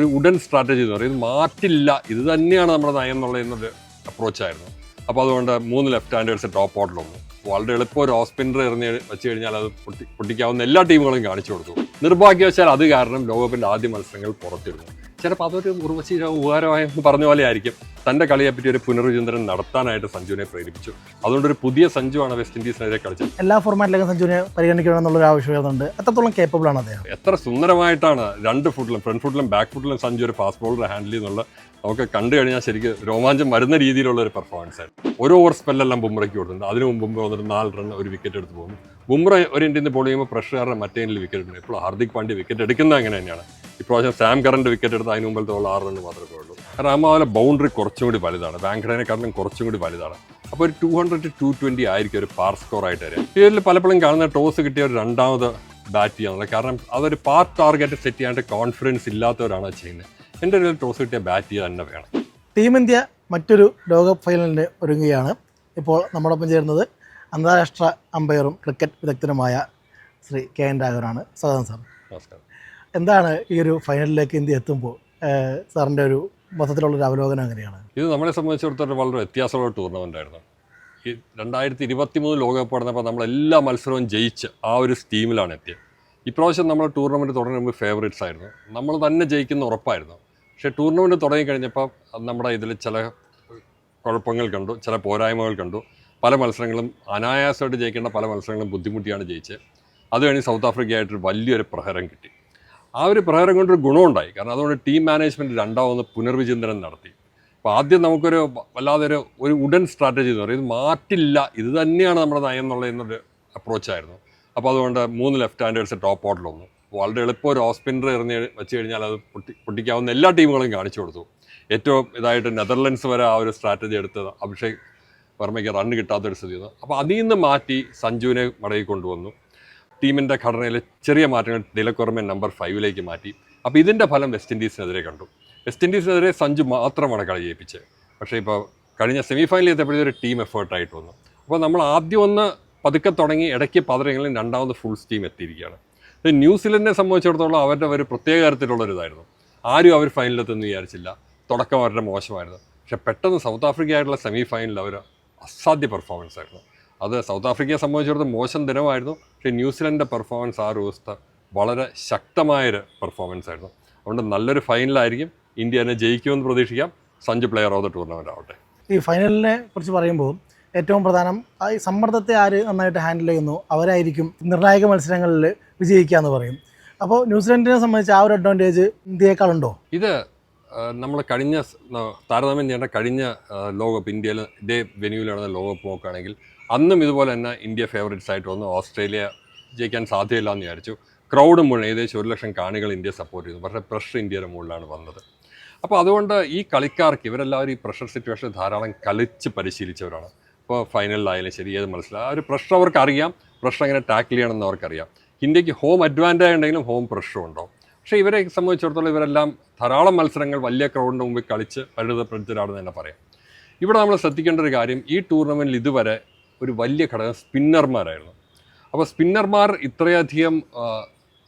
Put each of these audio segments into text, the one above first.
ഒരു wooden strategy എന്ന് പറയും. ഇത് മാറ്റില്ല, ഇത് തന്നെയാണ് നമ്മുടെ നയം എന്നുള്ളൊരു അപ്രോച്ചായിരുന്നു. അപ്പോൾ അതുകൊണ്ട് 3 ലെഫ്റ്റ് ഹാൻഡേഴ്സ് ടോപ്പ് ഓർഡറിൽ വന്നു. വളരെ എളുപ്പം ഒരു ഓഫ് സ്പിന്നർ എറിഞ്ഞ് വെച്ച് കഴിഞ്ഞാൽ അത് പൊട്ടിക്കാവുന്ന എല്ലാ ടീമുകളും കാണിച്ചു കൊടുത്തു. നിർഭാഗ്യവശാൽ അത് കാരണം ലോകകപ്പിൻ്റെ ആദ്യ മത്സരങ്ങൾ പുറത്തിരുന്നു. ചിലപ്പോൾ അതൊരു ഉർവശി ഉപകാരമായെന്ന് പറഞ്ഞ പോലെ ആയിരിക്കും. തൻ്റെ കളിയെപ്പറ്റി ഒരു പുനർവിചിന്തനം നടത്താനായിട്ട് സഞ്ജുവിനെ പ്രേരിപ്പിച്ചു. അതുകൊണ്ടൊരു പുതിയ സഞ്ജുവാണ് വെസ്റ്റ് ഇൻഡീസിനെതിരെ കളിച്ചത്. എല്ലാ ഫോർമാറ്റിലേക്കും സഞ്ജുവിനെ പരിഗണിക്കണമെന്നുള്ളൊരു ആവശ്യം വരുന്നുണ്ട്. എത്രത്തോളം കേപ്പബിൾ ആണ് അദ്ദേഹം? എത്ര സുന്ദരമായിട്ടാണ് 2 ഫുട്ടിലും ഫ്രണ്ട് ഫുട്ടിലും ബാക്ക് ഫുട്ടിലും സഞ്ജു ഒരു ഫാസ്റ്റ് ബോളർ ഹാൻഡിൽ ചെയ്യുന്നുള്ള നമുക്ക് കണ്ടു കഴിഞ്ഞാൽ ശരിക്കും രോമാഞ്ചം വരുന്ന രീതിയിലുള്ള ഒരു പെർഫോമൻസ് ആയിരുന്നു. ഒരു ഓവർ സ്പെല്ലെല്ലാം ബുംറയ്ക്ക് കൊടുത്തിട്ടുണ്ട്. അതിന് മുമ്പ് വന്നിട്ട് 4 റൺ ഒരു വിക്കറ്റ് എടുത്ത് പോകുന്നു. ബുംറ ഒരു ഇന്ത്യയിൽ ബോൾ ചെയ്യുമ്പോൾ പ്രഷർ കാരണം മറ്റേ വിക്കറ്റ് എടുക്കുന്നത്. ഇപ്പോൾ ഹാർദിക് പാണ്ഡ്യ വിക്കറ്റ് എടുക്കുന്നത് അങ്ങനെ തന്നെയാണ്. ഇപ്രാവശ്യം സാം കറന്റ് വിക്കറ്റ് എടുത്ത് അതിന് മുമ്പിലത്തെ 6 റൺ മാത്രമേ ഉള്ളൂ. കാരണം അമ്മാവലെ ബൗണ്ടറി കുറച്ചും കൂടി വലുതാണ്, വാങ്കഡേനെക്കാട്ടിലും കുറച്ചും കൂടി വലുതാണ്. അപ്പോൾ ഒരു 200 to 220 ആയിരിക്കും ഒരു പാർ സ്കോർ ആയിട്ട് വരിക. ഇതിൽ പലപ്പോഴും കാണുന്ന ടോസ് കിട്ടിയ ഒരു രണ്ടാമത് ബാറ്റ് ചെയ്യാന്നുള്ളത്. കാരണം അതൊരു പാർ ടാർഗറ്റ് സെറ്റ് ചെയ്യാനായിട്ട് കോൺഫിഡൻസ് ഇല്ലാത്തവരാണ് ചെയ്യുന്നത്. എൻ്റെ ഒരു ടോസ് കിട്ടിയ ബാറ്റ് ചെയ്യുക തന്നെ വേണം. ടീം ഇന്ത്യ മറ്റൊരു ലോകകപ്പ് ഫൈനലിന് ഒരുങ്ങുകയാണ്. ഇപ്പോൾ നമ്മോടൊപ്പം ചേരുന്നത് അന്താരാഷ്ട്ര അമ്പയറും ക്രിക്കറ്റ് വിദഗ്ധനുമായ ശ്രീ KN രാഘവനാണ്. സ്വാഗതം സാർ. നമസ്കാരം. എന്താണ് ഈ ഒരു ഫൈനലിലേക്ക് ഇന്ത്യ എത്തുമ്പോൾ സാറിൻ്റെ ഒരു മൊത്തത്തിലുള്ളൊരു അവലോകനം എങ്ങനെയാണ്? ഇത് നമ്മളെ സംബന്ധിച്ചിടത്തോളം വളരെ വ്യത്യാസമുള്ള ടൂർണമെൻ്റ് ആയിരുന്നു. ഈ 2023 ലോകകപ്പ് നടന്നപ്പോൾ നമ്മളെല്ലാ മത്സരവും ജയിച്ച് ആ ഒരു ടീമിലാണ് എത്തിയത്. ഇപ്രാവശ്യം നമ്മൾ ടൂർണമെൻറ്റ് തുടങ്ങുമ്പോൾ ഫേവറേറ്റ്സ് ആയിരുന്നു, നമ്മൾ തന്നെ ജയിക്കുന്ന ഉറപ്പായിരുന്നു. പക്ഷേ ടൂർണമെൻറ്റ് തുടങ്ങിക്കഴിഞ്ഞപ്പോൾ നമ്മുടെ ഇതിൽ ചില കുഴപ്പങ്ങൾ കണ്ടു, ചില പോരായ്മകൾ കണ്ടു. പല മത്സരങ്ങളും അനായാസമായിട്ട് ജയിക്കേണ്ട പല മത്സരങ്ങളും ബുദ്ധിമുട്ടിയാണ് ജയിച്ചത്. അത് കഴിഞ്ഞ് സൗത്ത് ആഫ്രിക്കയായിട്ടൊരു വലിയൊരു പ്രഹരം കിട്ടി. ആ ഒരു പ്രഹരം കൊണ്ടൊരു ഗുണമുണ്ടായി. കാരണം അതുകൊണ്ട് ടീം മാനേജ്മെൻറ്റ് രണ്ടാമത് പുനർവിചിന്തനം നടത്തി. അപ്പോൾ ആദ്യം നമുക്കൊരു വല്ലാതെ ഒരു ഉഡൻ സ്ട്രാറ്റജി എന്ന് പറയും. ഇത് മാറ്റില്ല, ഇത് തന്നെയാണ് നമ്മുടെ നയം എന്നുള്ളൊരു അപ്രോച്ചായിരുന്നു. അപ്പോൾ അതുകൊണ്ട് 3 ലെഫ്റ്റ് ഹാൻഡേഴ്സ് ടോപ്പ് ഓർഡറിൽ വന്നു. വളരെ എളുപ്പം ഒരു ഓഫ് സ്പിന്നർ എറിഞ്ഞ് വെച്ച് കഴിഞ്ഞാൽ അത് പൊട്ടിക്കാവുന്ന എല്ലാ ടീമുകളും കാണിച്ചു കൊടുത്തു. ഏറ്റവും ഇതായിട്ട് നെതർലൻഡ്സ് വരെ ആ ഒരു സ്ട്രാറ്റജി എടുത്തത് അഭിഷേക് വർമ്മയ്ക്ക് റൺ കിട്ടാത്തൊരു സ്ഥിതി വന്നു. അപ്പോൾ അതിൽ നിന്ന് മാറ്റി സഞ്ജുവിനെ മടക്കി കൊണ്ടുവന്നു. ടീമിൻ്റെ ഘടനയിൽ ചെറിയ മാറ്റങ്ങൾ തിലക് വർമ്മയെ നമ്പർ 5 മാറ്റി. അപ്പോൾ ഇതിൻ്റെ ഫലം വെസ്റ്റ് ഇൻഡീസിനെതിരെ കണ്ടു. വെസ്റ്റ് ഇൻഡീസിനെതിരെ സഞ്ജു മാത്രമാണ് കളി ജയിപ്പിച്ചത്. പക്ഷേ ഇപ്പോൾ കഴിഞ്ഞ സെമി ഫൈനലിൽ എത്തിയപ്പോഴത്തെ ഒരു ടീം എഫേർട്ടായിട്ട് വന്നു. അപ്പോൾ നമ്മൾ ആദ്യം ഒന്ന് പതുക്കെ തുടങ്ങി, ഇടയ്ക്ക് പതറെങ്കിലും രണ്ടാമത് ഫുൾ ടീം എത്തിയിരിക്കുകയാണ്. ന്യൂസിലൻഡിനെ സംബന്ധിച്ചിടത്തോളം അവരുടെ ഒരു പ്രത്യേക തരത്തിലുള്ളൊരിതായിരുന്നു. ആരും അവർ ഫൈനലിലെത്തെന്ന് വിചാരിച്ചില്ല. തുടക്കം അവരുടെ മോശമായിരുന്നു. പക്ഷേ പെട്ടെന്ന് സൗത്ത് ആഫ്രിക്കയായിട്ടുള്ള സെമി ഫൈനലിൽ അവർ അസാധ്യ പെർഫോമൻസ് ആയിരുന്നു. അത് സൗത്ത് ആഫ്രിക്കയെ സംബന്ധിച്ചിടത്തോളം മോശം ദിനമായിരുന്നു. പക്ഷേ ന്യൂസിലൻഡിൻ്റെ പെർഫോമൻസ് ആ ദിവസത്തെ വളരെ ശക്തമായൊരു പെർഫോമൻസ് ആയിരുന്നു. അതുകൊണ്ട് നല്ലൊരു ഫൈനലായിരിക്കും. ഇന്ത്യ തന്നെ ജയിക്കുമെന്ന് പ്രതീക്ഷിക്കാം. Sanju player of the tournament ആവട്ടെ. ഈ ഫൈനലിനെ കുറിച്ച് പറയുമ്പോൾ ഏറ്റവും പ്രധാനം ഈ സമ്മർദ്ദത്തെ ആര് നന്നായിട്ട് ഹാൻഡിൽ ചെയ്യുന്നു അവരായിരിക്കും നിർണായക മത്സരങ്ങളിൽ വിജയിക്കുക എന്ന് പറയും. അപ്പോൾ ന്യൂസിലൻഡിനെ സംബന്ധിച്ച് ആ ഒരു അഡ്വാൻറ്റേജ് ഇന്ത്യയെക്കാളുണ്ടോ? ഇത് നമ്മൾ കഴിഞ്ഞ താരതമ്യം ചെയ്യേണ്ട കഴിഞ്ഞ ലോകകപ്പ് ഇന്ത്യയിൽ ഇതേ വെന്യൂവിൽ നടന്ന ലോകകപ്പ് നോക്കുകയാണെങ്കിൽ അന്നും ഇതുപോലെ തന്നെ ഇന്ത്യ ഫേവറേറ്റ്സ് ആയിട്ട് വന്നു. ഓസ്ട്രേലിയ ജയിക്കാൻ സാധ്യതയില്ല എന്ന് വിചാരിച്ചു. ക്രൗഡ് മുഴുവൻ ഏകദേശം 1 ലക്ഷം കാണികൾ ഇന്ത്യയെ സപ്പോർട്ട് ചെയ്തു. പക്ഷേ പ്രഷർ ഇന്ത്യയുടെ മുകളിലാണ് വന്നത്. അപ്പോൾ അതുകൊണ്ട് ഈ കളിക്കാർക്ക് ഇവരെല്ലാവരും ഈ പ്രഷർ സിറ്റുവേഷൻ ധാരാളം കളിച്ച് പരിശീലിച്ചവരാണ്. ഇപ്പോൾ ഫൈനലിലായാലും ശരി, ഏത് മനസ്സിലാവും ആ ഒരു പ്രഷർ അവർക്ക് അറിയാം. പ്രഷർ എങ്ങനെ ടാക്കിൾ ചെയ്യണമെന്ന് അവർക്കറിയാം. ഇന്ത്യക്ക് ഹോം അഡ്വാൻറ്റേജ് ഉണ്ടെങ്കിലും ഹോം പ്രഷറും ഉണ്ടാവും. പക്ഷേ ഇവരെ സംബന്ധിച്ചിടത്തോളം ഇവരെല്ലാം ധാരാളം മത്സരങ്ങൾ വലിയ ക്രൗഡിൻ്റെ മുമ്പിൽ കളിച്ച് പരിണിതപ്പെടുത്തലാണെന്ന് തന്നെ പറയാം. ഇവിടെ നമ്മൾ ശ്രദ്ധിക്കേണ്ട ഒരു കാര്യം, ഈ ടൂർണമെൻറ്റിൽ ഇതുവരെ ഒരു വലിയ ഘടകം സ്പിന്നർമാരായിരുന്നു. അപ്പോൾ സ്പിന്നർമാർ ഇത്രയധികം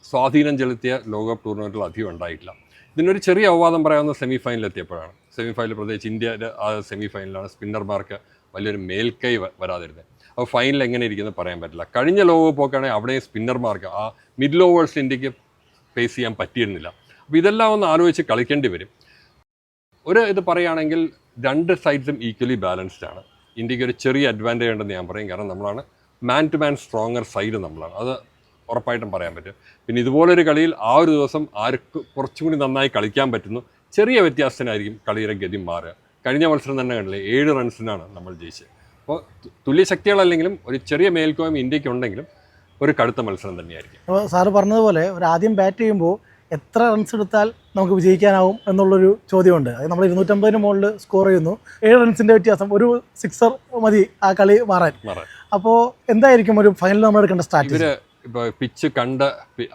സ്വാധീനം ചെലുത്തിയ ലോകകപ്പ് ടൂർണമെൻറ്റുകൾ അധികം ഉണ്ടായിട്ടില്ല. ഇതിനൊരു ചെറിയ അവവാദം പറയാവുന്ന സെമി ഫൈനലിൽ എത്തിയപ്പോഴാണ്. സെമി ഫൈനൽ പ്രത്യേകിച്ച് ഇന്ത്യയുടെ ആ സെമി ഫൈനലാണ് സ്പിന്നർമാർക്ക് വലിയൊരു മേൽക്കൈ വരാതിരുന്നത്. അപ്പോൾ ഫൈനൽ എങ്ങനെ ഇരിക്കുന്നത് പറയാൻ പറ്റില്ല. കഴിഞ്ഞ ലോകകപ്പൊക്കെയാണെങ്കിൽ അവിടെയും സ്പിന്നർമാർക്ക് ആ മിഡിൽ ഓവേഴ്സ് ഇന്ത്യക്ക് ഫേസ് ചെയ്യാൻ പറ്റിയിരുന്നില്ല. അപ്പോൾ ഇതെല്ലാം ഒന്ന് ആലോചിച്ച് കളിക്കേണ്ടി വരും. ഒരു ഇത് പറയുകയാണെങ്കിൽ 2 സൈഡ്സും ഈക്വലി ബാലൻസ്ഡ് ആണ്. ഇന്ത്യക്ക് ഒരു ചെറിയ അഡ്വാൻറ്റേജ് ഉണ്ടെന്ന് ഞാൻ പറയും. കാരണം നമ്മളാണ് man to man stronger side നമ്മളാണ്. അത് ഉറപ്പായിട്ടും പറയാൻ പറ്റും. പിന്നെ ഇതുപോലൊരു കളിയിൽ ആ ഒരു ദിവസം ആർക്ക് കുറച്ചും കൂടി നന്നായി കളിക്കാൻ പറ്റുന്നു. ചെറിയ വ്യത്യാസത്തിനായിരിക്കും കളിയുടെ ഗതി മാറുക. കഴിഞ്ഞ മത്സരം തന്നെ കണ്ടില്ലേ, 7 റൺസിനാണ് നമ്മൾ ജയിച്ചത്. അപ്പോൾ തുല്യ ശക്തികളല്ലെങ്കിലും ഒരു ചെറിയ മേൽക്കോയ്മ ഇന്ത്യക്കുണ്ടെങ്കിലും ഒരു കടുത്ത മത്സരം തന്നെയായിരിക്കും. അപ്പോൾ സാറ് പറഞ്ഞതുപോലെ ഒരു ആദ്യം ബാറ്റ് ചെയ്യുമ്പോൾ എത്ര റൺസ് എടുത്താൽ നമുക്ക് വിജയിക്കാനാവും എന്നുള്ളൊരു ചോദ്യമുണ്ട്. അത് നമ്മൾ 250 മുകളിൽ സ്കോർ ചെയ്യുന്നു, 7 റൺസിൻ്റെ വ്യത്യാസം, ഒരു 6 മതി ആ കളി മാറാൻ. അപ്പോൾ എന്തായിരിക്കും ഒരു ഫൈനൽ നമ്മൾ എടുക്കേണ്ട സ്ട്രാറ്റജി? ഇപ്പോൾ പിച്ച് കണ്ട്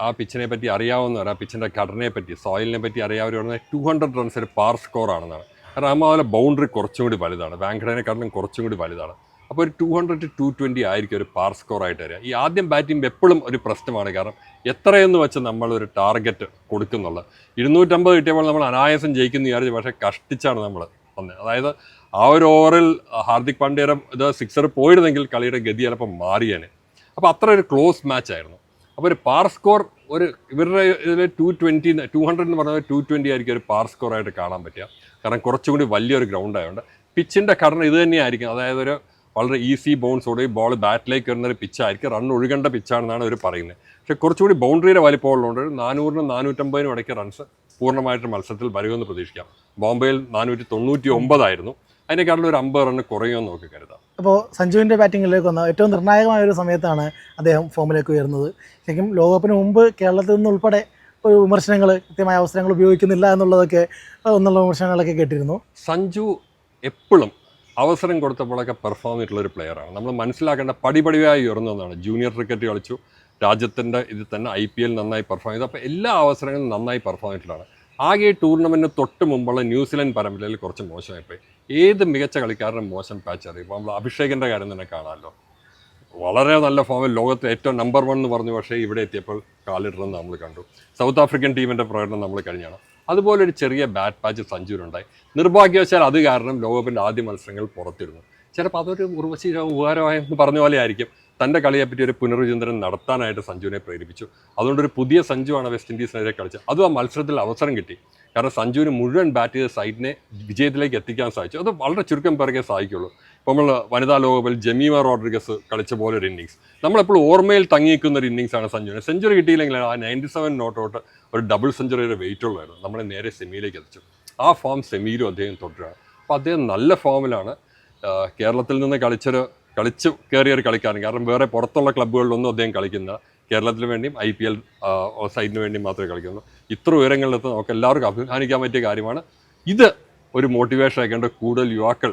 ആ പിച്ചിനെ പറ്റി അറിയാവുന്നവർ, ആ പിച്ചിൻ്റെ ഘടനയെ പറ്റി, സോയിലിനെ പറ്റി അറിയാവുന്നവർ 200 റൺസ് ഒരു പാർ സ്കോർ ആണെന്നാണ്. കാരണം അതുപോലെ ബൗണ്ടറി കുറച്ചും കൂടി വലുതാണ്, വാങ്കഡേനെക്കാട്ടിലും കുറച്ചും കൂടി വലുതാണ്. അപ്പോൾ ഒരു 200 to 220 ആയിരിക്കും ഒരു പാർ സ്കോർ ആയിട്ട് വരിക. ഈ ആദ്യം ബാറ്റ് ചെയ്യുമ്പോൾ എപ്പോഴും ഒരു പ്രശ്നമാണ്, കാരണം എത്രയെന്ന് വെച്ച് നമ്മളൊരു ടാർഗറ്റ് കൊടുക്കുന്നുള്ളത്. 250 കിട്ടിയപ്പോൾ നമ്മൾ അനായാസം ജയിക്കുന്ന വിചാരിച്ചു, പക്ഷേ കഷ്ടിച്ചാണ് നമ്മൾ വന്നത്. അതായത് ആ ഒരു ഓവറിൽ ഹാർദിക് പാണ്ഡ്യയുടെ ഇത് സിക്സർ പോയിരുന്നെങ്കിൽ കളിയുടെ ഗതി ചിലപ്പോൾ മാറിയേനെ. അപ്പോൾ അത്ര ഒരു ക്ലോസ് മാച്ച് ആയിരുന്നു. അപ്പോൾ ഒരു പാർ സ്കോർ ഒരു ഇവരുടെ ഇതിൽ 200 എന്ന് പറഞ്ഞാൽ 220 ആയിരിക്കും ഒരു പാർ സ്കോർ ആയിട്ട് കാണാൻ പറ്റുക. കാരണം കുറച്ചും കൂടി വലിയൊരു ഗ്രൗണ്ട് ആയതുകൊണ്ട് പിച്ചിൻ്റെ ഘടന ഇത് തന്നെയായിരിക്കും. അതായത് ഒരു വളരെ ഈസി ബൗൺസോടെ ബോൾ ബാറ്റിലേക്ക് വരുന്നൊരു പിച്ചായിരിക്കും, റൺ ഒഴുകേണ്ട പിച്ചാണെന്നാണ് അവർ പറയുന്നത്. പക്ഷേ കുറച്ചുകൂടി ബൗണ്ടറിയുടെ വലിപ്പമുള്ളതുകൊണ്ട് ഒരു 400-നും 450-നും ഇടയ്ക്ക് റൺസ് പൂർണ്ണമായിട്ട് മത്സരത്തിൽ വരുമെന്ന് പ്രതീക്ഷിക്കാം. ബോംബെയിൽ 499 ആയിരുന്നു, അതിനേക്കാളും ഒരു 50 റണ്ണ് കുറയുമെന്ന് നമുക്ക് കരുതാം. അപ്പോൾ സഞ്ജുവിൻ്റെ ബാറ്റിങ്ങിലേക്ക് വന്ന ഏറ്റവും നിർണായകമായ ഒരു സമയത്താണ് അദ്ദേഹം ഫോമിലേക്ക് ഉയർന്നത്. ശരിക്കും ലോകകപ്പിന് മുമ്പ് കേരളത്തിൽ നിന്നുൾപ്പെടെ ഒരു വിമർശനങ്ങൾ, കൃത്യമായ അവസരങ്ങൾ ഉപയോഗിക്കുന്നില്ല എന്നുള്ളതൊക്കെ എന്നുള്ള വിമർശനങ്ങളൊക്കെ കേട്ടിരുന്നു. സഞ്ജു എപ്പോഴും അവസരം കൊടുത്തപ്പോഴൊക്കെ പെർഫോം ചെയ്തിട്ടുള്ളൊരു പ്ലെയറാണ്. നമ്മൾ മനസ്സിലാക്കേണ്ട പടിപടിയായി ഉയർന്നതാണ്. ജൂനിയർ ക്രിക്കറ്റ് കളിച്ചു, രാജ്യത്തിൻ്റെ ഇതിൽ തന്നെ IPL നന്നായി പെർഫോം ചെയ്തു. അപ്പോൾ എല്ലാ അവസരങ്ങളും നന്നായി പെർഫോം ചെയ്തിട്ടുള്ളതാണ്. ആകെ ഈ ടൂർണമെൻറ്റിന് തൊട്ട് മുമ്പുള്ള ന്യൂസിലൻഡ് പരമ്പരയിൽ കുറച്ച് മോശമായിപ്പോയി. ഏത് മികച്ച കളിക്കാരനും മോശം പാച്ച് അറിയും. ഇപ്പോൾ നമ്മൾ അഭിഷേകിൻ്റെ കാര്യം തന്നെ കാണാമല്ലോ, വളരെ നല്ല ഫോമിൽ ലോകത്തെ ഏറ്റവും നമ്പർ 1 എന്ന് പറഞ്ഞു, പക്ഷേ ഇവിടെ എത്തിയപ്പോൾ കാലിടണമെന്ന് നമ്മൾ കണ്ടു. സൗത്ത് ആഫ്രിക്കൻ ടീമിൻ്റെ പ്രകടനം നമ്മൾ കഴിഞ്ഞാണ്. അതുപോലെ ഒരു ചെറിയ ബാറ്റ് പാച്ച് സഞ്ജുവിനുണ്ടായി. നിർഭാഗ്യവശാൽ അത് കാരണം ലോകകപ്പിൻ്റെ ആദ്യ മത്സരങ്ങൾ പുറത്തിരുന്നു. ചിലപ്പോൾ അതൊരു ഉർവശി ഉപകാരമായെന്ന് പറഞ്ഞ പോലെ ആയിരിക്കും തൻ്റെ കളിയെപ്പറ്റി ഒരു പുനർവിചിന്തനം നടത്താനായിട്ട് സഞ്ജുവിനെ പ്രേരിപ്പിച്ചു. അതുകൊണ്ടൊരു പുതിയ സഞ്ജുവാണ് വെസ്റ്റ് ഇൻഡീസിനെതിരെ കളിച്ചത്. അതും ആ മത്സരത്തിൽ അവസരം കിട്ടി. കാരണം സഞ്ജുവിന് മുഴുവൻ ബാറ്റ് ചെയ്ത സൈഡിനെ വിജയത്തിലേക്ക് എത്തിക്കാൻ സാധിച്ചു. അത് വളരെ ചുരുക്കം പേർക്കേ സാധിക്കുള്ളൂ. ഇപ്പോൾ നമ്മൾ വനിതാ ലോകകപ്പിൽ ജമീമ റോഡ്രിഗസ് കളിച്ച പോലെ ഒരു ഇന്നിങ്സ്, നമ്മളെപ്പോഴും ഓർമ്മയിൽ തങ്ങിയിരിക്കുന്ന ഒരു ഇന്നിങ്സാണ് സഞ്ജുവിന്. സെഞ്ചുറി കിട്ടിയില്ലെങ്കിൽ ആ 97 നോട്ട് ഔട്ട് ഒരു ഡബിൾ സെഞ്ചുറിയുടെ വെയിറ്റ് ഉള്ളായിരുന്നു. നമ്മളെ നേരെ സെമിയിലേക്ക് എത്തിച്ചു. ആ ഫോം സെമിയിലും അദ്ദേഹം തുടരുകയാണ്. അപ്പോൾ അദ്ദേഹം നല്ല ഫോമിലാണ്. കേരളത്തിൽ നിന്ന് കളിച്ച് കയറിയൊരു കളിക്കാരൻ. കാരണം വേറെ പുറത്തുള്ള ക്ലബ്ബുകളിലൊന്നും അദ്ദേഹം കളിക്കുന്ന, കേരളത്തിന് വേണ്ടിയും IPL സൈഡിന് വേണ്ടിയും മാത്രമേ കളിക്കുന്നു. ഇത്ര ഉയരങ്ങളിലെത്ത് നമുക്ക് എല്ലാവർക്കും അഭിമാനിക്കാൻ പറ്റിയ കാര്യമാണ്. ഇത് ഒരു മോട്ടിവേഷൻ ആക്കേണ്ട കൂടുതൽ യുവാക്കൾ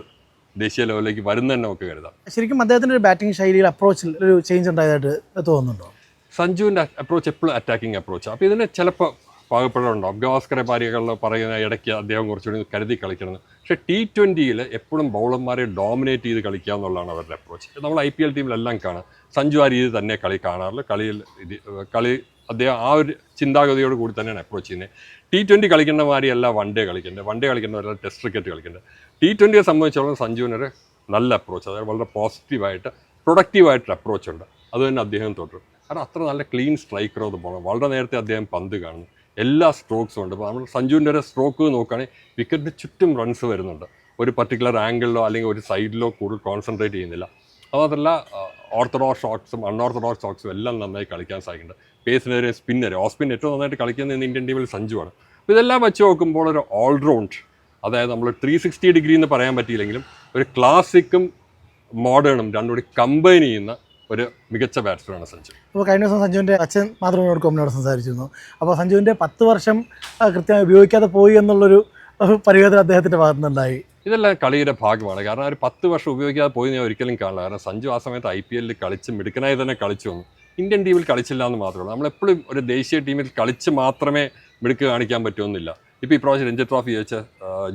ദേശീയ ലെവലിലേക്ക് വരുന്ന തന്നെ നമുക്ക് കരുതാം. ശരിക്കും അദ്ദേഹത്തിൻ്റെ ഒരു ബാറ്റിംഗ് ശൈലിയിൽ അപ്രോച്ചിൽ ഒരു ചേഞ്ച് ഉണ്ടായതായിട്ട് തോന്നുന്നുണ്ടോ? സഞ്ജുവിൻ്റെ അപ്രോച്ച് എപ്പോഴും അറ്റാക്കിംഗ് അപ്രോച്ചാണ്. അപ്പോൾ ഇതിന് ചിലപ്പോൾ പാകപ്പെടുന്നുണ്ടാവും. ഗവാസ്കറെ പാരികളിൽ പറയുന്ന ഇടയ്ക്ക് അദ്ദേഹം കുറച്ചുകൂടി കരുതി കളിക്കണമെന്ന്. പക്ഷേ T20 എപ്പോഴും ബൗളർമാരെ ഡോമിനേറ്റ് ചെയ്ത് കളിക്കുക എന്നുള്ളതാണ് അവരുടെ അപ്രോച്ച്. നമ്മൾ IPL ടീമിലെല്ലാം കാണാം സഞ്ജു ആ രീതി തന്നെ കളിക്കാറുള്ളൂ. കളി അദ്ദേഹം ആ ഒരു ചിന്താഗതിയോട് കൂടി തന്നെയാണ് അപ്രോച്ച് ചെയ്യുന്നത്. T20 കളിക്കേണ്ട മാതിരിയല്ല വൺ ഡേ കളിക്കേണ്ടവരല്ല ടെസ്റ്റ് ക്രിക്കറ്റ് കളിക്കേണ്ടത്. T20 സംബന്ധിച്ചോളം സഞ്ജുവിനൊരു നല്ല അപ്രോച്ച്, അതായത് വളരെ പോസിറ്റീവായിട്ട് പ്രൊഡക്റ്റീവായിട്ടൊരു അപ്രോച്ച് ഉണ്ട്. അത് തന്നെ അദ്ദേഹം തുടരും. കാരണം അത്ര നല്ല ക്ലീൻ സ്ട്രൈക്കർ അത് പോകണം. വളരെ നേരത്തെ അദ്ദേഹം പന്ത് കാണുന്നു, എല്ലാ സ്ട്രോക്സും ഉണ്ട്. ഇപ്പോൾ നമ്മൾ സഞ്ജുവിൻ്റെ ഒരു സ്ട്രോക്ക് നോക്കുകയാണെങ്കിൽ വിക്കറ്റിന് ചുറ്റും റൺസ് വരുന്നുണ്ട്. ഒരു പർട്ടിക്കുലർ ആംഗിളിലോ അല്ലെങ്കിൽ ഒരു സൈഡിലോ കൂടുതൽ കോൺസെൻട്രേറ്റ് ചെയ്യുന്നില്ല. അതുമാത്രമല്ല ഓർത്തഡോക്സ് ഷോട്ട്സും അൺഓർത്തഡോക്സ് ഷോട്ട്സും എല്ലാം നന്നായി കളിക്കാൻ സാധിക്കുന്നുണ്ട്. പേസിനെതിരെ സ്പിന്നർ, ഓഫ് സ്പിൻ ഏറ്റവും നന്നായിട്ട് കളിക്കുന്ന ഇന്ത്യൻ ടീമിൽ സഞ്ജുവാണ്. അപ്പോൾ ഇതെല്ലാം വെച്ച് നോക്കുമ്പോൾ ഒരു ഓൾറൗണ്ട്, അതായത് നമ്മൾ 360 ഡിഗ്രി എന്ന് പറയാൻ പറ്റിയില്ലെങ്കിലും ഒരു ക്ലാസിക്കും മോഡേണും രണ്ടും കൂടി കമ്പൈൻ ചെയ്യുന്ന ഒരു മികച്ച ബാറ്റ്സ്മാനാണ് സഞ്ജു. അപ്പോൾ കഴിഞ്ഞ ദിവസം സഞ്ജുവിൻ്റെ അച്ഛൻ മാതൃഭൂമിയോട് കോമിനോട് സംസാരിച്ചിരുന്നു. അപ്പോൾ സഞ്ജുവിൻ്റെ 10 വർഷം കൃത്യമായി ഉപയോഗിക്കാതെ പോയി എന്നുള്ളൊരു പരിവേദന അദ്ദേഹത്തിൻ്റെ ഭാഗത്തു നിന്നുണ്ടായി. ഇതെല്ലാം കളിയുടെ ഭാഗമാണ്. കാരണം ഒരു 10 വർഷം ഉപയോഗിക്കാതെ പോയി ഞാൻ ഒരിക്കലും കാണില്ല. കാരണം സഞ്ജു ആ സമയത്ത് IPL കളിച്ച് മിടുക്കനായി തന്നെ കളിച്ചു വന്നു. ഇന്ത്യൻ ടീമിൽ കളിച്ചില്ല എന്ന് മാത്രമേ. നമ്മളെപ്പോഴും ഒരു ദേശീയ ടീമിൽ കളിച്ച് മാത്രമേ മിടുക്ക് കാണിക്കാൻ പറ്റുമെന്നില്ല. ഇപ്പോൾ ഈ പ്രാവശ്യം രഞ്ജി ട്രോഫി ജയിച്ച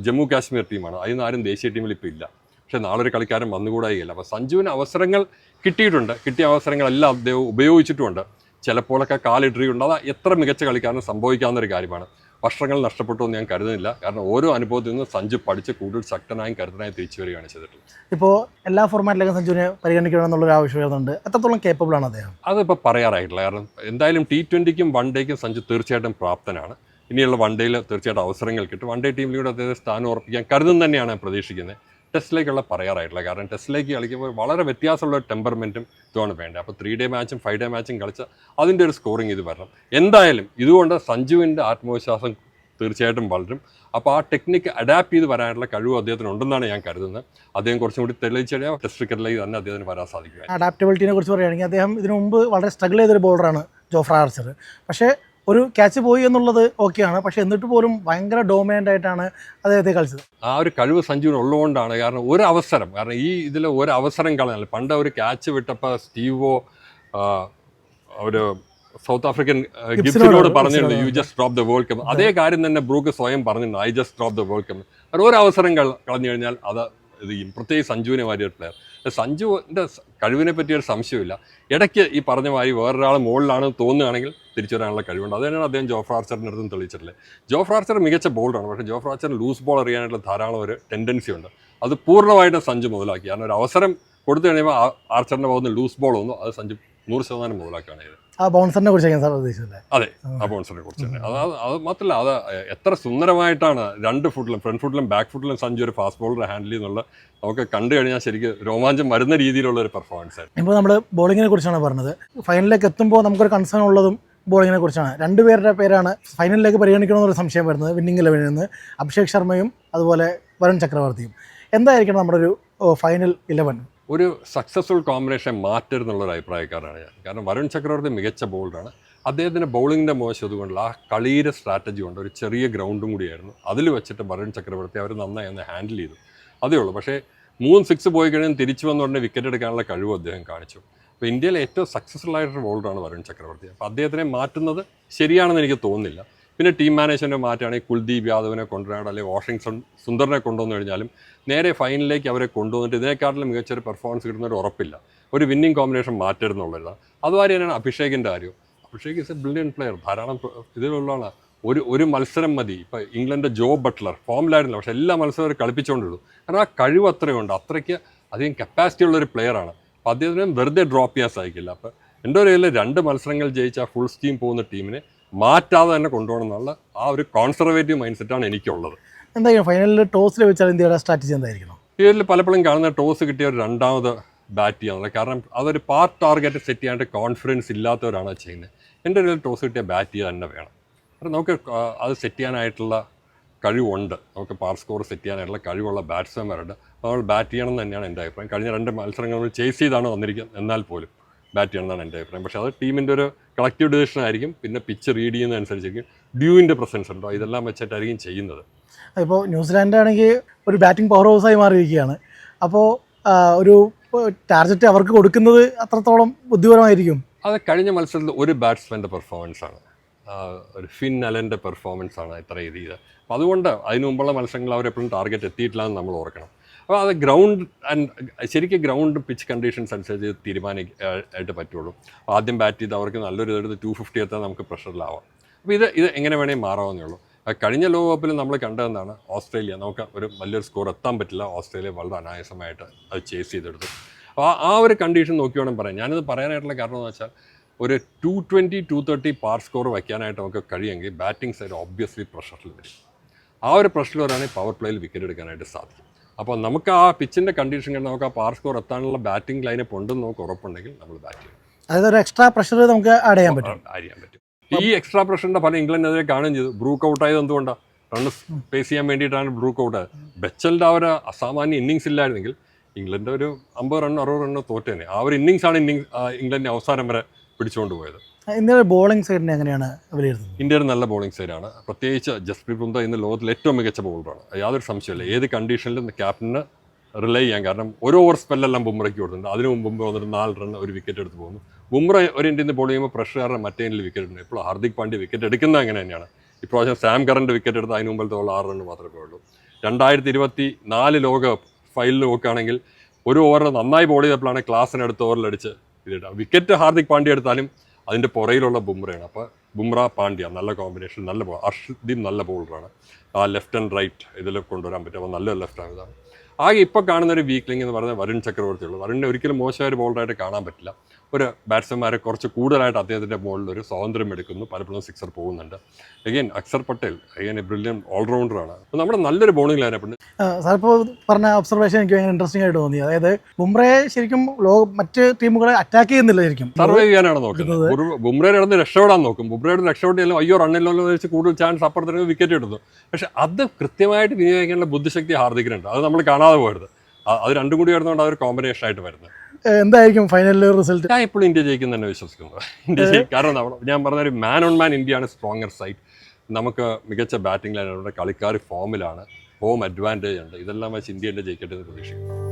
ജമ്മു കാശ്മീർ ടീമാണ്. അതിൽ നിന്ന് ആരും ദേശീയ ടീമിൽ ഇപ്പോൾ ഇല്ല. പക്ഷേ നാളൊരു കളിക്കാരൻ വന്നുകൂടായില്ല. അപ്പോൾ സഞ്ജുവിന് അവസരങ്ങൾ കിട്ടിയിട്ടുണ്ട്. കിട്ടിയ അവസരങ്ങളെല്ലാം അദ്ദേഹം ഉപയോഗിച്ചിട്ടുമുണ്ട്. ചിലപ്പോഴൊക്കെ കാലിടറിയുണ്ട്. അത് എത്ര മികച്ച കളിക്കാരനും സംഭവിക്കാവുന്നൊരു കാര്യമാണ്. വർഷങ്ങൾ നഷ്ടപ്പെട്ടു എന്ന് ഞാൻ കരുതുന്നില്ല. കാരണം ഓരോ അനുഭവത്തിൽ നിന്നും സഞ്ജു പഠിച്ച് കൂടുതൽ ശക്തനായും കരുതനായും തിരിച്ചു വരികയാണ് ചെയ്തിട്ടുള്ളത്. ഇപ്പോൾ എല്ലാ ഫോർമാറ്റിലേക്കും സഞ്ജുവിനെ പരിഗണിക്കണമെന്നുള്ളൊരു ആവശ്യം വരുന്നുണ്ട്. എത്രത്തോളം കേപ്പബിൾ ആണ് അദ്ദേഹം? അതിപ്പോൾ പറയാറായിട്ടില്ല. കാരണം എന്തായാലും T20ക്കും വൺ ഡേക്കും സഞ്ജു തീർച്ചയായിട്ടും പ്രാപ്തനാണ്. ഇനിയുള്ള വൺ ഡേയിൽ തീർച്ചയായിട്ടും അവസരങ്ങൾ കിട്ടും. വൺ ഡേ ടീമിലൂടെ അദ്ദേഹത്തെ സ്ഥാനം ഉറപ്പിക്കാൻ കരുതും തന്നെയാണ് ഞാൻ പ്രതീക്ഷിക്കുന്നത്. ടെസ്റ്റിലേക്കുള്ള പറയാറായിട്ടില്ല. കാരണം ടെസ്റ്റിലേക്ക് കളിക്കുമ്പോൾ വളരെ വ്യത്യാസമുള്ള ടെമ്പർമെൻറ്റും ഇതുമാണ് വേണ്ടത്. അപ്പോൾ 3 ഡേ മാച്ചും 5 ഡേ മാച്ചും കളിച്ച് അതിൻ്റെ ഒരു സ്കോറിങ് ഇത് വരണം. എന്തായാലും ഇതുകൊണ്ട് സഞ്ജുവിൻ്റെ ആത്മവിശ്വാസം തീർച്ചയായിട്ടും വളരും. അപ്പോൾ ആ ടെക്നിക്ക് അഡാപ്റ്റ് ചെയ്ത് വരാനുള്ള കഴിവ് അദ്ദേഹത്തിന് ഉണ്ടെന്നാണ് ഞാൻ കരുതുന്നത്. അദ്ദേഹം കുറച്ചും കൂടി തെളിയിച്ചു കഴിഞ്ഞാൽ ടെസ്റ്റ് ക്രിക്കറ്റിലേക്ക് തന്നെ അദ്ദേഹത്തിന് വരാൻ സാധിക്കുക. അഡാപ്റ്റബിലിറ്റിനെ കുറിച്ച് പറയുകയാണെങ്കിൽ അദ്ദേഹം ഇതിനു മുമ്പ് വളരെ സ്ട്രഗിൾ ചെയ്തൊരു ബോളറാണ് ജോഫ്ര ആർച്ചർ. പക്ഷേ ഒരു ക്യാച്ച് പോയി എന്നുള്ളത് ഓക്കെയാണ്. പക്ഷേ എന്നിട്ട് പോലും ഭയങ്കര ഡോമിനൻ്റ് ആയിട്ടാണ് അദ്ദേഹത്തെ കളിച്ചത്. ആ ഒരു കഴിവ് സഞ്ജുവിന് ഉള്ളതുകൊണ്ടാണ്. കാരണം ഒരു അവസരം, കാരണം ഈ ഇതിൽ ഒരു അവസരം കളഞ്ഞാൽ പണ്ട് ഒരു ക്യാച്ച് വിട്ടപ്പോൾ സ്റ്റീവോ ഒരു സൗത്ത് ആഫ്രിക്കൻ ഗിബ്സിനോട് പറഞ്ഞിരുന്നു you just drop the world cup. അതേ കാര്യം തന്നെ ബ്രൂക്ക് സ്വയം പറഞ്ഞിരുന്നു, I just drop the world cup. കാരണം ഒരു അവസരം കളഞ്ഞു കഴിഞ്ഞാൽ അത് ഇത് പ്രത്യേകിച്ച് സഞ്ജുവിനെ മാറിയ പ്ലെയർ സഞ്ജുവിൻ്റെ കഴിവിനെ പറ്റി ഒരു സംശയമില്ല. ഇടയ്ക്ക് ഈ പറഞ്ഞ മാതിരി വേറൊരാൾ മുകളിലാണെന്ന് തോന്നുകയാണെങ്കിൽ തിരിച്ചു വരാനുള്ള കഴിവുണ്ട്. അത് തന്നെയാണ് അദ്ദേഹം ജോഫ്ര ആർച്ചറിൻ്റെ അടുത്തും തെളിയിച്ചിട്ടുള്ളത്. ജോഫ്ര ആർച്ചർ മികച്ച ബോളറാണ്, പക്ഷേ ജോഫ്ര ആർച്ചറിന് ലൂസ് ബോൾ എറിയാനായിട്ടുള്ള ധാരാളം ഒരു ടെൻഡൻസി ഉണ്ട്. അത് പൂർണ്ണമായിട്ടും സഞ്ജു മുതലാക്കി. കാരണം ഒരു അവസരം കൊടുത്തു കഴിയുമ്പോൾ ആർച്ചറിൻ്റെ പോകുന്ന ലൂസ് ബോൾ ഒന്നും അത് സഞ്ജു 100% മുതലാക്കുകയാണ് ചെയ്തത്. ആ ബൗൺസറിനെ കുറിച്ച് സാർ ഉദ്ദേശിച്ചത്? അതെ, ആ ബൗൺസറിനെ കുറിച്ച് തന്നെ. അത് മാത്രമല്ല, അത് എത്ര സുന്ദരമായിട്ടാണ് രണ്ട് ഫുട്ടിലും ഫ്രണ്ട് ഫുട്ടിലും ബാക്ക് ഫുട്ടിലും സഞ്ജു ഒരു ഫാസ്റ്റ് ബോളർ ഹാൻഡിൽ ചെയ്യുന്നുള്ള നമുക്ക് കണ്ടു കഴിഞ്ഞാൽ ശരിക്കും രോമാഞ്ചം വരുന്ന രീതിയിലുള്ള ഒരു പെർഫോമൻസ് ആയിരുന്നു. ഇപ്പോൾ നമ്മൾ ബോളിങ്ങിനെ കുറിച്ചാണ് പറഞ്ഞത്. ഫൈനലിലേക്ക് എത്തുമ്പോൾ നമുക്കൊരു കൺസേൺ ഉള്ളതും ബോളിങ്ങിനെ കുറിച്ചാണ്. രണ്ടുപേരുടെ പേരാണ് ഫൈനലിലേക്ക് പരിഗണിക്കണമെന്നൊരു സംശയം വരുന്നത്. വിന്നിംഗ് 11 നിന്ന് അഭിഷേക് ശർമ്മയും അതുപോലെ വരുൺ ചക്രവർത്തിയും. എന്തായിരിക്കണം നമ്മുടെ ഒരു ഫൈനൽ 11? ഒരു സക്സസ്ഫുൾ കോമ്പിനേഷൻ മാറ്റരുതെന്നുള്ളൊരു അഭിപ്രായക്കാരാണ് ഞാൻ. കാരണം വരുൺ ചക്രവർത്തി മികച്ച ബോളറാണ്. അദ്ദേഹത്തിൻ്റെ ബൗളിങ്ങിൻ്റെ മോശം അതുകൊണ്ടുള്ള ആ കളിയുടെ സ്ട്രാറ്റജി കൊണ്ട് ഒരു ചെറിയ ഗ്രൗണ്ടും കൂടിയായിരുന്നു. അതിൽ വെച്ചിട്ട് വരുൺ ചക്രവർത്തി അവർ നന്നായി ഒന്ന് ഹാൻഡിൽ ചെയ്തു, അതേ ഉള്ളൂ. പക്ഷേ 3 6 പോയി കഴിഞ്ഞാൽ തിരിച്ചു വന്നുകൊണ്ട് വിക്കറ്റ് എടുക്കാനുള്ള കഴിവ് അദ്ദേഹം കാണിച്ചു. അപ്പോൾ ഇന്ത്യയിലെ ഏറ്റവും സക്സസ്ഫുൾ ആയിട്ടൊരു ബോളറാണ് വരുൺ ചക്രവർത്തി. അപ്പോൾ അദ്ദേഹത്തിനെ മാറ്റുന്നത് ശരിയാണെന്ന് എനിക്ക് തോന്നുന്നില്ല. പിന്നെ ടീം മാനേജ്മെൻറ്റ് മാറ്റുകയാണെങ്കിൽ കുൽദീപ് യാദവിനെ കൊണ്ടുവരാണ്ട് അല്ലെങ്കിൽ വാഷിംഗ്ടൺ സുന്ദറിനെ കൊണ്ടുവന്നു കഴിഞ്ഞാലും നേരെ ഫൈനലിലേക്ക് അവരെ കൊണ്ടുവന്നിട്ട് ഇതിനെക്കാട്ടിലും മികച്ചൊരു പെർഫോമൻസ് കിട്ടുന്നൊരു ഉറപ്പില്ല. ഒരു വിന്നിംഗ് കോമ്പിനേഷൻ മാറ്റരുന്നുള്ളതാണ്. അതുമാതിരി തന്നെയാണ് അഭിഷേകിൻ്റെ കാര്യം. Abhishek is A brilliant player. ധാരാളം ഇതിലുള്ളതാണ്. ഒരു മത്സരം മതി. ഇപ്പോൾ ഇംഗ്ലണ്ടിൻ്റെ ജോ ബട്ട്ലർ ഫോമിലായിരുന്നില്ല, പക്ഷേ എല്ലാ മത്സരവും അവർ കളിപ്പിച്ചുകൊണ്ടിരുന്നു. കാരണം ആ കഴിവ് അത്രയുണ്ട്, അത്രയ്ക്ക് അധികം കപ്പാസിറ്റി ഉള്ളൊരു പ്ലെയറാണ്. അപ്പോൾ അദ്ദേഹത്തിനും വെറുതെ ഡ്രോപ്പ് ചെയ്യാൻ സാധിക്കില്ല. അപ്പോൾ എൻ്റെ ഒരു കയ്യിൽ 2 മത്സരങ്ങൾ ജയിച്ച ഫുൾ സ്കീം പോകുന്ന ടീമിനെ മാറ്റാതെ തന്നെ കൊണ്ടുപോകണം എന്നുള്ള ആ ഒരു കോൺസർവേറ്റീവ് മൈൻഡ് സെറ്റാണ് എനിക്കുള്ളത്. എന്തായാലും ഫൈനലിൽ ടോസ് ലഭിച്ചാൽ ഇന്ത്യയുടെ സ്ട്രാറ്റജി എന്തായിരിക്കണം? ഇതിൽ പലപ്പോഴും കാണുന്ന ടോസ് കിട്ടിയ ഒരു രണ്ടാമത് ബാറ്റ് ചെയ്യാന്നുള്ളത്. കാരണം അതൊരു പാർട്ട് ടാർഗറ്റ് സെറ്റ് ചെയ്യാനായിട്ട് കോൺഫിഡൻസ് ഇല്ലാത്തവരാണ് ചെയ്യുന്നത്. എൻ്റെ ഒരു ടോസ് കിട്ടിയ ബാറ്റ് ചെയ്യുക തന്നെ വേണം. കാരണം നമുക്ക് അത് സെറ്റ് ചെയ്യാനായിട്ടുള്ള കഴിവുണ്ട്. നമുക്ക് പാർ സ്കോർ സെറ്റ് ചെയ്യാനായിട്ടുള്ള കഴിവുള്ള ബാറ്റ്സ്മാൻമാരുണ്ട്. നമ്മൾ ബാറ്റ് ചെയ്യണം എന്ന് തന്നെയാണ് എൻ്റെ അഭിപ്രായം. കഴിഞ്ഞ 2 മത്സരങ്ങൾ നമ്മൾ ചേസ് ചെയ്താണ് വന്നിരിക്കുന്നത്, എന്നാൽ പോലും ബാറ്റ് ചെയ്യണമെന്നാണ് എൻ്റെ അഭിപ്രായം. പക്ഷേ അത് ടീമിൻ്റെ ഒരു കളക്റ്റീവ് ഡിസിഷൻ ആയിരിക്കും. പിന്നെ പിച്ച് റീഡ് ചെയ്യുന്നതനുസരിച്ചിരിക്കും. ഡ്യൂവിൻ്റെ പ്രസൻസ് ഉണ്ടോ, ഇതെല്ലാം വെച്ചിട്ടായിരിക്കും ചെയ്യുന്നത്. ഇപ്പോൾ ന്യൂസിലാൻഡ് ആണെങ്കിൽ ഒരു ബാറ്റിംഗ് പവർ ഹൗസായി മാറിയിരിക്കുകയാണ്. അപ്പോൾ ഒരു ടാർഗറ്റ് അവർക്ക് കൊടുക്കുന്നത് അത്രത്തോളം ബുദ്ധിപരമായിരിക്കും. അത് കഴിഞ്ഞ മത്സരത്തിൽ ഒരു ബാറ്റ്സ്മാൻ്റെ പെർഫോമൻസാണ്, ഒരു ഫിൻ അലൻ്റെ പെർഫോമൻസാണ് ഇത്ര ഇത് ചെയ്തത്. അപ്പോൾ അതുകൊണ്ട് അതിന് മുമ്പുള്ള മത്സരങ്ങൾ അവരെപ്പോഴും ടാർഗറ്റ് എത്തിയിട്ടില്ല എന്ന് നമ്മൾ ഓർക്കണം. അപ്പോൾ അത് ഗ്രൗണ്ട് ശരിക്കും ഗ്രൗണ്ട് പിച്ച് കണ്ടീഷൻസ് അനുസരിച്ച് തീരുമാനിക്കായിട്ട് പറ്റുള്ളൂ. ആദ്യം ബാറ്റ് ചെയ്ത് അവർക്ക് നല്ലൊരു ഇതെടുത്ത് 250 എത്താൻ നമുക്ക് പ്രഷറിലാവാം. അപ്പോൾ ഇത് എങ്ങനെ വേണമെങ്കിൽ മാറാവുന്നേ ഉള്ളൂ. കഴിഞ്ഞ ലോകകപ്പിൽ നമ്മൾ കണ്ടതെന്നാണ് ഓസ്ട്രേലിയ നമുക്ക് ഒരു വലിയൊരു സ്കോർ എത്താൻ പറ്റില്ല. ഓസ്ട്രേലിയ വളരെ അനായാസമായിട്ട് അത് ചേസ് ചെയ്തെടുത്തു. അപ്പോൾ ആ ഒരു കണ്ടീഷൻ നോക്കി വേണം പറയാം. ഞാനിത് പറയാനായിട്ടുള്ള കാരണം എന്ന് വെച്ചാൽ ഒരു 220 230 പാർ സ്കോർ വയ്ക്കാനായിട്ട് നമുക്ക് കഴിയുമെങ്കിൽ ബാറ്റിംഗ് സൈഡ് ഒബ്വിയസ്ലി പ്രഷറിൽ വരും. ആ ഒരു പ്രഷറിൽ വരാണെങ്കിൽ പവർ പ്ലേയിൽ വിക്കറ്റ് എടുക്കാനായിട്ട് സാധിക്കും. അപ്പോൾ നമുക്ക് ആ പിച്ചിൻ്റെ കണ്ടീഷൻ കണ്ട് നമുക്ക് ആ പാർ സ്കോർ എത്താനുള്ള ബാറ്റിംഗ് ലൈനപ്പ് ഉണ്ടെന്ന് നമുക്ക് ഉറപ്പുണ്ടെങ്കിൽ നമ്മൾ ബാറ്റ് ചെയ്യും. അതായത് ഒരു എക്സ്ട്രാ പ്രഷർ നമുക്ക് ആഡ് ചെയ്യാൻ പറ്റും. ഈ എക്സ്ട്രാ പ്രഷറിൻ്റെ ഫലം ഇംഗ്ലണ്ടിനെതിരെ കാണുകയും ചെയ്തു. ബ്രൂക്ക് ഔട്ടായത് എന്തുകൊണ്ടാണ്? റൺ ഫേസ് ചെയ്യാൻ വേണ്ടിയിട്ടാണ് ബ്രൂക്ക് ഔട്ടായത്. ബെച്ചലിൻ്റെ ആ ഒരു അസാമാന്യ ഇന്നിങ്സ് ഇല്ലായിരുന്നെങ്കിൽ ഇംഗ്ലണ്ട് ഒരു 50 റൺ 60 റണ്ണ് തോറ്റേനെ. ആ ഒരു ഇന്നിങ്സാണ് ഇംഗ്ലണ്ടിനെ അവസാനം വരെ പിടിച്ചുകൊണ്ട് പോയത്. ഇന്ത്യയുടെ ബോളിംഗ് സൈഡിനെ എങ്ങനെയാണ് വിലയിരുത്തുന്നത്? ഇന്ത്യയുടെ നല്ല ബോളിംഗ് സൈഡാണ്. പ്രത്യേകിച്ച് ജസ്പ്രീത് ബുംറ ഇന്ന് ലോകത്തിലെ ഏറ്റവും മികച്ച ബോളറാണ്. യാതൊരു സംശയമില്ല. ഏത് കണ്ടീഷനിലും ക്യാപ്റ്റന് റിലേ ചെയ്യാൻ. കാരണം ഒരു ഓവർ സ്പെല്ലെല്ലാം ബുംറയ്ക്ക് കൊടുത്തിട്ടുണ്ട്. അതിന് മുമ്പ് വന്നിട്ട് 4 റൺ ഒരു വിക്കറ്റ് എടുത്ത് പോകുന്നു. ബുംറ ഒരു ഇന്ത്യയിൽ നിന്ന് ബോൾ ചെയ്യുമ്പോൾ പ്രഷർ കാരണം മറ്റേ ഇന്ത്യയിൽ വിക്കറ്റ് ഉണ്ട്. ഇപ്പോൾ ഹാർദിക് പാണ്ഡ്യ വിക്കറ്റ് എടുക്കുന്നത് അങ്ങനെ തന്നെയാണ്. ഇപ്രാവശ്യം സാം കറണ്ട് വിക്കറ്റ് എടുത്ത് അതിന് മുമ്പിലത്തെ 6 റൺ മാത്രമേ ഉള്ളൂ. 2024 ലോകകപ്പ് ഫൈനൽ നോക്കുകയാണെങ്കിൽ ഒരു ഓവർ നന്നായി ബോൾ ചെയ്തപ്പോഴാണ് ക്ലാസിനടുത്ത് ഓവറിലടിച്ച് ഇതിട്ട് വിക്കറ്റ് ഹാർദിക് പാണ്ഡ്യ എടുത്താലും അതിൻ്റെ പുറയിലുള്ള ബുംറയാണ്. അപ്പോൾ ബുംറ പാണ്ഡ്യ നല്ല കോമ്പിനേഷൻ, നല്ല ബോൾ. അർഷദീപ് നല്ല ബോളറാണ്. ആ ലെഫ്റ്റ് ആൻഡ് റൈറ്റ് ഇതിൽ കൊണ്ടുവരാൻ പറ്റും. അപ്പോൾ നല്ലൊരു ലെഫ്റ്റ് ആണ് ഇതാണ്. ആകെ ഇപ്പോൾ കാണുന്ന ഒരു വീക്ക് ലിങ്ക് എന്ന് പറയുന്നത് വരുൺ ചക്രവർത്തിയുള്ളൂ. വരുണിനെ ഒരിക്കലും മോശമായ ഒരു ബോളറായിട്ട് കാണാൻ പറ്റില്ല. ഒരു ബാറ്റ്സ്മാൻമാരെ കുറച്ച് കൂടുതലായിട്ട് അദ്ദേഹത്തിൻ്റെ ബോളിൽ ഒരു സ്വാതന്ത്ര്യം എടുക്കുന്നു. പലപ്പോഴും സിക്സർ പോകുന്നുണ്ട്. Again Axar Patel again a brilliant ഓൾറൗണ്ടറാണ്. അപ്പോൾ നമ്മുടെ നല്ലൊരു ബോളിംഗ് ലൈനപ്പുണ്ട്. സാർ ഇപ്പോൾ പറഞ്ഞ ഒബ്സർവേഷൻ എനിക്ക് ഭയങ്കര ഇൻട്രസ്റ്റിംഗ് ആയിട്ട് തോന്നി. അതായത് ബുംറയെ ശരിക്കും മറ്റ് ടീമുകളെ അറ്റാക്ക് ചെയ്യുന്നില്ല, ശരിക്കും സർവൈവ് ചെയ്യാനാണ് നോക്കുന്നത്. ബുംറയുടെ ഇടന്ന് രക്ഷപ്പെടാൻ നോക്കും. ബുംറയുടെ രക്ഷപ്പെട്ടാലും അയ്യോ റണ്ണില്ലോ വെച്ച് കൂടുതൽ ചാൻസ് അപ്പുറത്തേക്ക് വിക്കറ്റ് എടുത്തു. പക്ഷെ അത് കൃത്യമായിട്ട് വിനിയോഗിക്കാനുള്ള ബുദ്ധിശക്തി ഹാർദിക്കിനുണ്ട്. അത് നമ്മൾ കാണാതെ പോകരുത്. അത് രണ്ടും കൂടി വരുന്നതുകൊണ്ട് ആ ഒരു കോമ്പിനേഷൻ ആയിട്ട് വരുന്നത്. എന്തായിരിക്കും ഫൈനലിൽ റിസൾട്ട്? ഞാൻ ഇപ്പോഴും ഇന്ത്യ ജയിക്കും തന്നെ വിശ്വസിക്കുന്നത്. ഇന്ത്യ ജയിക്കും. കാരണം ഞാൻ പറഞ്ഞൊരു മാൻ ഓൺ മാൻ ഇന്ത്യയാണ് സ്ട്രോങ്ങർ സൈഡ്. നമുക്ക് മികച്ച ബാറ്റിംഗ് ലൈനുണ്ട്, കളിക്കാർ ഫോമിലാണ്, ഹോം അഡ്വാൻറ്റേജ് ഉണ്ട്. ഇതെല്ലാം വെച്ച് ഇന്ത്യ ജയിക്കട്ടെ എന്ന് പ്രതീക്ഷിക്കുന്നു.